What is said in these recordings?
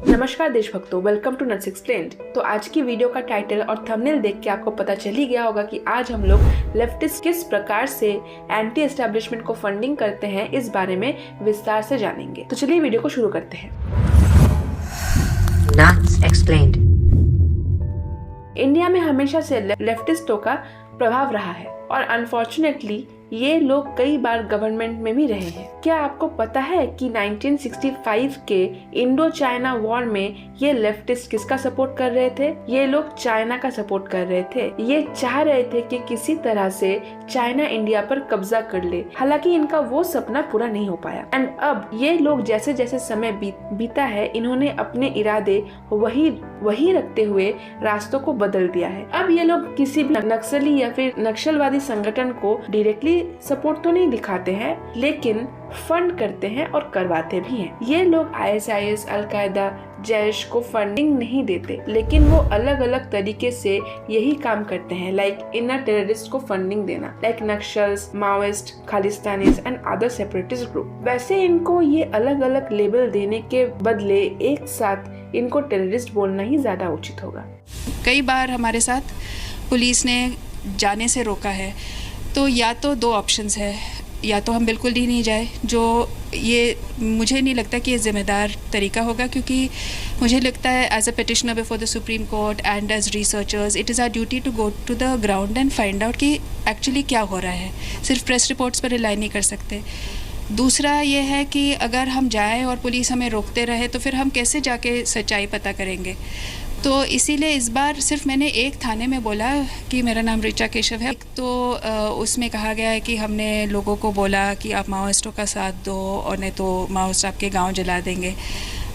नमस्कार देशभक्तों, welcome to nuts explained. तो आज की वीडियो का टाइटल और थंबनेल देख के आपको पता चल ही गया होगा कि आज हम लोग लेफ्टिस्ट किस प्रकार से एंटी एस्टेब्लिशमेंट को फंडिंग करते हैं, इस बारे में विस्तार से जानेंगे। तो चलिए वीडियो को शुरू करते हैं। Nuts explained. इंडिया में हमेशा से लेफ्टिस्टों का प्रभाव रहा है और अनफॉर्चुनेटली ये लोग कई बार गवर्नमेंट में भी रहे हैं। क्या आपको पता है कि 1965 के इंडो चाइना वॉर में ये लेफ्टिस्ट किसका सपोर्ट कर रहे थे? ये लोग चाइना का सपोर्ट कर रहे थे। ये चाह रहे थे कि किसी तरह से चाइना इंडिया पर कब्जा कर ले। हालांकि इनका वो सपना पूरा नहीं हो पाया। एंड अब ये लोग जैसे जैसे समय बीता है, इन्होंने अपने इरादे वही रखते हुए रास्तों को बदल दिया है। अब ये लोग किसी भी नक्सली या फिर नक्सलवादी संगठन को डायरेक्टली सपोर्ट तो नहीं दिखाते हैं, लेकिन फंड करते हैं और करवाते भी हैं। ये लोग ISIS, अलकायदा, जैश को फंडिंग नहीं देते, लेकिन वो अलग अलग तरीके से यही काम करते हैं। लाइक इनर टेररिस्ट को फंडिंग देना, like Naxals, Maoist, Khalistanis and other separatist group. वैसे इनको ये अलग अलग लेबल देने के बदले एक साथ इनको टेररिस्ट बोलना ही ज्यादा उचित होगा। कई बार हमारे साथ पुलिस ने जाने से रोका है, तो या तो दो ऑप्शंस है, या तो हम बिल्कुल ही नहीं जाए, जो ये मुझे नहीं लगता कि ये ज़िम्मेदार तरीका होगा, क्योंकि मुझे लगता है as a petitioner before the Supreme Court and as researchers it is our duty to go to the ground and find out कि एक्चुअली क्या हो रहा है। सिर्फ प्रेस रिपोर्ट्स पर रिलाई नहीं कर सकते। दूसरा ये है कि अगर हम जाएँ और पुलिस हमें रोकते रहे तो फिर हम कैसे जाके सच्चाई पता करेंगे। तो इसीलिए इस बार सिर्फ मैंने एक थाने में बोला कि मेरा नाम ऋचा केशव है। तो उसमें कहा गया है कि हमने लोगों को बोला कि आप माओइस्टों का साथ दो और नहीं तो माओइस्ट आपके गांव जला देंगे।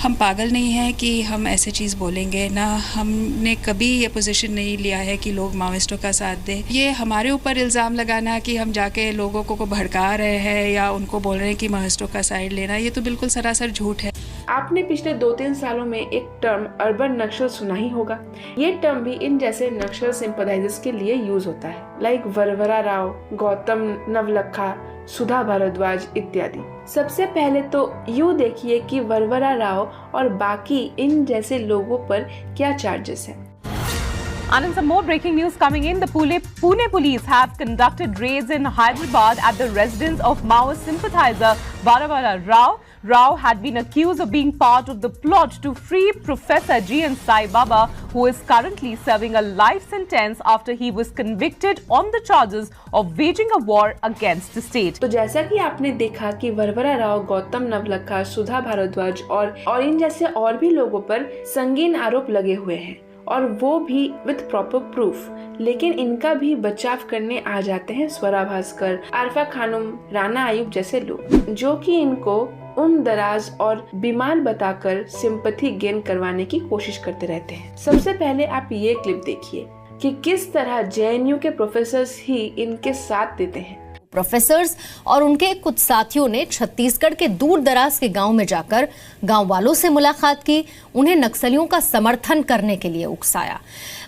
हम पागल नहीं हैं कि हम ऐसे चीज़ बोलेंगे, ना हमने कभी ये पोजीशन नहीं लिया है कि लोग माओइस्टों का साथ दें। ये हमारे ऊपर इल्ज़ाम लगाना कि हम जाके लोगों को भड़का रहे हैं या उनको बोल रहे हैं कि माओइस्टों का साइड लेना, ये तो बिल्कुल सरासर झूठ है। आपने पिछले 2-3 सालों में एक टर्म अर्बन नक्सल सुना ही होगा। ये टर्म भी इन जैसे नक्सल सिंपैथाइजर्स के लिए यूज होता है, लाइक वरवरा राव, गौतम नवलखा, सुधा भारद्वाज इत्यादि। सबसे पहले तो यूँ देखिए कि वरवरा राव और बाकी इन जैसे लोगों पर क्या चार्जेस हैं। And in some more breaking news coming in, the Pune police have conducted raids in Hyderabad at the residence of Maoist sympathizer Varavara Rao. Rao had been accused of being part of the plot to free Professor G.N. Sai Baba, who is currently serving a life sentence after he was convicted on the charges of waging a war against the state. तो जैसा कि आपने देखा कि वरवरा राव, गौतम नवलखा, सुधा भारद्वाज और इन जैसे और भी लोगों पर संगीन आरोप लगे हुए हैं, और वो भी विद प्रॉपर प्रूफ। लेकिन इनका भी बचाव करने आ जाते हैं स्वरा भास्कर, आरफा खानुम, राना आयुब जैसे लोग, जो कि इनको उम्र दराज और बीमार बताकर सिंपैथी गेन करवाने की कोशिश करते रहते हैं। सबसे पहले आप ये क्लिप देखिए कि किस तरह JNU के प्रोफेसर्स ही इनके साथ देते हैं। प्रोफेसर्स और उनके कुछ साथियों ने छत्तीसगढ़ के दूर दराज के गांव में जाकर गांव वालों से मुलाकात की, उन्हें नक्सलियों का समर्थन करने के लिए उकसाया।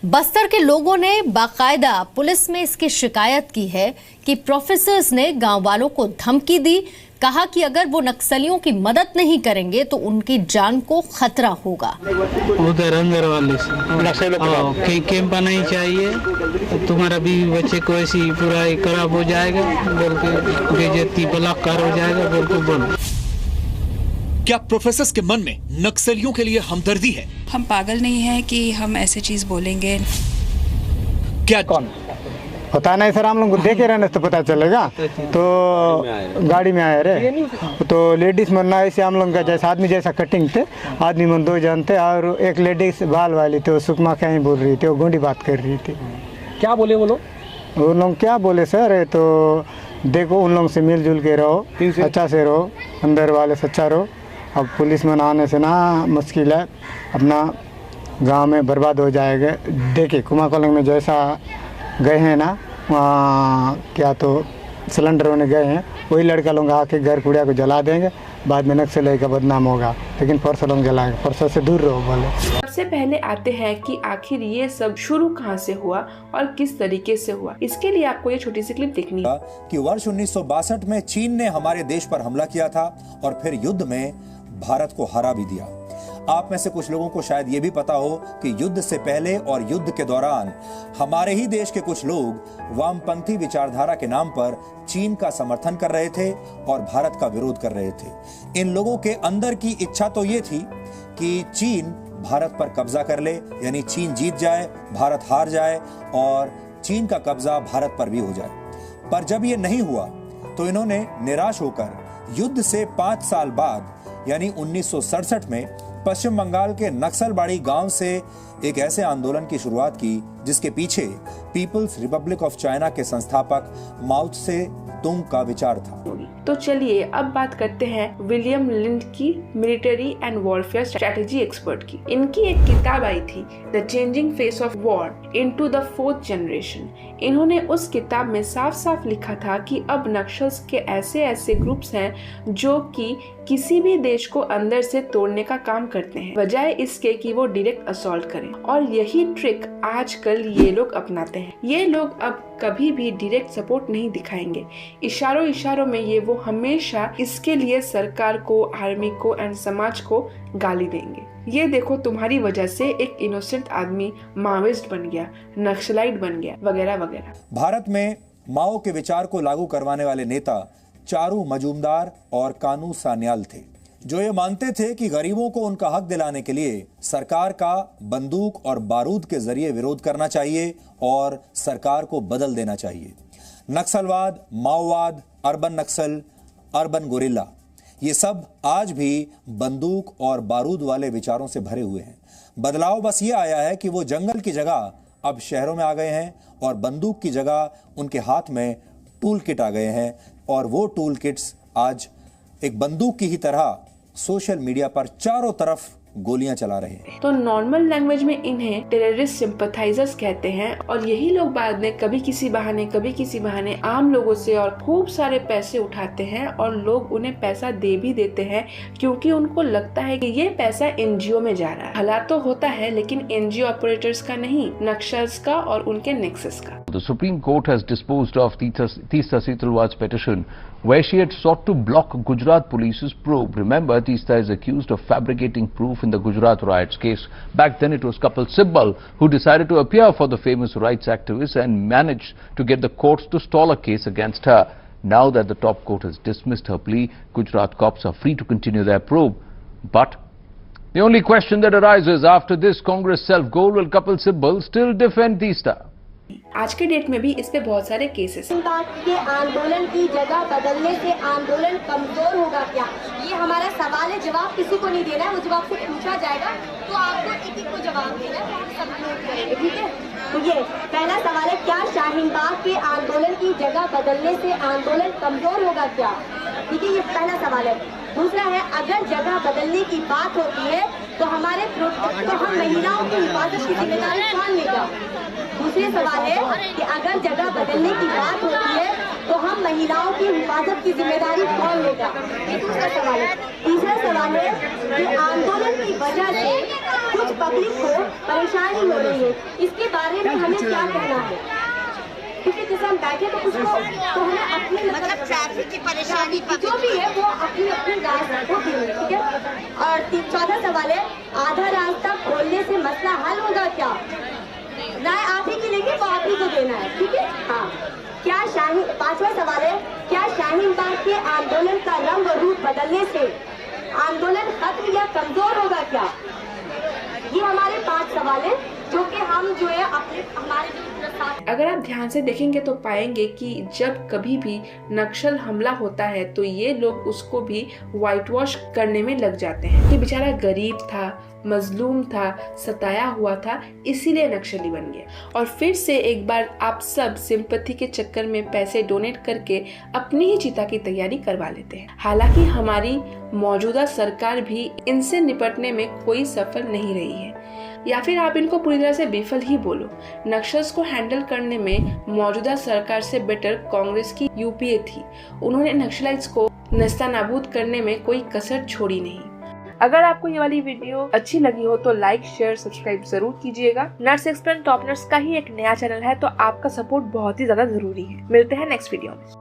बस्तर के लोगों ने बाकायदा पुलिस में इसकी शिकायत की है कि प्रोफेसर्स ने गांव वालों को धमकी दी, कहा कि अगर वो नक्सलियों की मदद नहीं करेंगे तो उनकी जान को खतरा होगा। उधर अंदर वाले से कैंप नहीं चाहिए, तुम्हारा भी बच्चे को ऐसी पूरा खराब हो जाएगा बोल के, बेइज्जती बलात्कार हो जाएगा बोल के बोल। क्या प्रोफेसर्स के मन में नक्सलियों के लिए हमदर्दी है? हम पागल नहीं हैं कि हम ऐसे चीज़ बोलेंगे। क्या कौन पता नहीं सर, हम लोग को देखे रहने से तो पता चलेगा। तो गाड़ी में आए रे, तो लेडीज मन ना ऐसे हम लोग का जैसा आदमी जैसा कटिंग थे, आदमी मन 2 जन थे और एक लेडीज बाल वाली थी, वो सुकमा क्या ही बोल रही थी, वो गोंडी बात कर रही थी। क्या बोले वो लोग? वो लोग क्या बोले सर, तो देखो उन लोगों से मिलजुल के रहो, अच्छा से रहो, अंदर वाले से अच्छा रहो। अब पुलिस में आने से ना मुश्किल है, अपना गाँव में बर्बाद हो जाएगा। देखिए कुमाकोलंग में जैसा गए हैं ना, क्या तो सिलेंडर होने गए हैं, वही लड़का लोग आके घर कूड़ा को जला देंगे, बाद में नक्सली का बदनाम होगा। लेकिन परसों लोग जलाएंगे, परसों से दूर रहो बोले। सबसे पहले आते हैं कि आखिर ये सब शुरू कहाँ से हुआ और किस तरीके से हुआ। इसके लिए आपको ये छोटी सी क्लिप देखनी है कि वर्ष 1962 में चीन ने हमारे देश पर हमला किया था और फिर युद्ध में भारत को हरा भी दिया। आप में से कुछ लोगों को शायद ये भी पता हो कि युद्ध से पहले और युद्ध के दौरान हमारे ही देश के कुछ लोग वामपंथी विचारधारा के नाम पर चीन का समर्थन कर रहे थे और भारत का विरोध कर रहे थे। इन लोगों के अंदर की इच्छा तो ये थी कि चीन भारत पर कब्जा कर ले, यानी चीन जीत जाए, भारत हार जाए और चीन का कब्जा भारत पर भी हो जाए। पर जब ये नहीं हुआ तो इन्होंने निराश होकर युद्ध से 5 साल बाद यानी 1967 में पश्चिम बंगाल के नक्सलबाड़ी गांव से एक ऐसे आंदोलन की शुरुआत की जिसके पीछे पीपल्स रिपब्लिक ऑफ चाइना के संस्थापक माओ त्से तुंग का विचार था। तो चलिए अब बात करते हैं विलियम लिंड की, military and warfare strategy expert की। इनकी एक किताब आई थी the changing face of war into the 4th generation. इन्होंने उस किताब में साफ साफ लिखा था कि अब नक्सल्स के ऐसे ग्रुप्स हैं जो कि किसी भी देश को अंदर से तोड़ने का काम करते हैं, बजाय इसके कि वो डायरेक्ट असॉल्ट करें। और यही ट्रिक आजकल ये लोग अपनाते हैं। ये लोग अब कभी भी डायरेक्ट सपोर्ट नहीं दिखाएंगे, इशारों में ये वो हमेशा इसके लिए सरकार को, आर्मी को एंड समाज को गाली देंगे। ये देखो तुम्हारी वजह से एक इनोसेंट आदमी माओइस्ट बन गया, नक्सलाइट बन गया, वगैरह वगैरह। भारत में माओ के विचार को लागू करवाने वाले नेता चारू मजूमदार और कानू सान्याल थे, जो ये मानते थे कि गरीबों को उनका हक दिलाने के लिए सरकार का बंदूक और बारूद के जरिए विरोध करना चाहिए और सरकार को बदल देना चाहिए। नक्सलवाद, माओवाद, अर्बन नक्सल, अर्बन गोरिल्ला, ये सब आज भी बंदूक और बारूद वाले विचारों से भरे हुए हैं। बदलाव बस ये आया है कि वो जंगल की जगह अब शहरों में आ गए हैं और बंदूक की जगह उनके हाथ में टूल किट आ गए हैं और वो टूल किट्स आज एक बंदूक की ही तरह सोशल मीडिया पर चारों तरफ गोलियां चला रहे हैं। तो नॉर्मल लैंग्वेज में इन्हें टेररिस्ट सिंपथाइजर्स कहते हैं और यही लोग बाद में कभी किसी बहाने आम लोगों से और खूब सारे पैसे उठाते हैं और लोग उन्हें पैसा दे भी देते हैं क्योंकि उनको लगता है कि ये पैसा एनजीओ में जा रहा है। भला तो होता है लेकिन एनजीओ ऑपरेटर्स का नहीं, नक्सल्स का और उनके नेक्सस का। The Supreme Court has disposed of Teesta Setalwad's petition where she had sought to block Gujarat police's probe. Remember, Teesta is accused of fabricating proof in the Gujarat riots case. Back then it was Kapil Sibal who decided to appear for the famous rights activist and managed to get the courts to stall a case against her. Now that the top court has dismissed her plea, Gujarat cops are free to continue their probe. But the only question that arises after this Congress self-goal, will Kapil Sibal still defend Teesta? आज के date में भी इस पे बहुत सारे cases हैं। के आंदोलन की जगह बदलने से आंदोलन कमजोर होगा क्या, ये हमारा सवाल है। जवाब किसी को नहीं देना है, वो जवाब से पूछा जाएगा तो आपको एक को जवाब देना है, ठीक है। तो ये पहला सवाल है, क्या शाहीन बाग के आंदोलन की जगह बदलने से आंदोलन कमजोर होगा क्या, ठीक है, ये पहला सवाल है। दूसरा है, अगर जगह बदलने की बात होती है तो हमारे तो हम महिलाओं की हिफाजत की जिम्मेदारी कौन लेगा। दूसरे सवाल है कि अगर जगह बदलने की बात होती है तो हम महिलाओं की हिफाजत की जिम्मेदारी कौन लेगा, ये दूसरा सवाल है। तीसरा सवाल है कि आंदोलन की वजह से कुछ पब्लिक को परेशानी हो रही है, इसके बारे में हमें क्या कहना है, क्योंकि जैसे हम बैठे तो कुछ तो हमें अपनी मतलब ट्रैफिक की परेशानी जो भी है वो अपनी राय होती है, ठीक है। और चौथा सवाल है, आधा रास्ता खोलने से मसला हल होगा क्या, राय आप ही की लेंगे वो आप ही को देना है, ठीक है। हाँ, क्या पांचवा सवाल है, क्या शाहीन बाग के आंदोलन का रंग और रूप बदलने से आंदोलन खत्म या कमजोर होगा क्या, ये हमारे 5 सवाल है जो कि हम जो है अपने हमारे अगर आप ध्यान से देखेंगे तो पाएंगे कि जब कभी भी नक्सल हमला होता है तो ये लोग उसको भी व्हाइट वॉश करने में लग जाते हैं। ये बेचारा गरीब था, मजलूम था, सताया हुआ था, इसीलिए नक्सली बन गया। और फिर से एक बार आप सब सिंपैथी के चक्कर में पैसे डोनेट करके अपनी ही चिता की तैयारी करवा लेते हैं। हालांकि हमारी मौजूदा सरकार भी इनसे निपटने में कोई सफल नहीं रही है, या फिर आप इनको पूरी तरह से बेफल ही बोलो। नक्सल्स को हैंडल करने में मौजूदा सरकार से बेटर कांग्रेस की यूपीए थी। उन्होंने नक्सलाइट्स को नस्तानाबूद करने में कोई कसर छोड़ी नहीं। अगर आपको ये वाली वीडियो अच्छी लगी हो तो लाइक, शेयर, सब्सक्राइब जरूर कीजिएगा। नर्स एक्सप्लेन टॉप नर्स का ही एक नया चैनल है तो आपका सपोर्ट बहुत ही ज्यादा जरूरी है। मिलते हैं नेक्स्ट वीडियो में।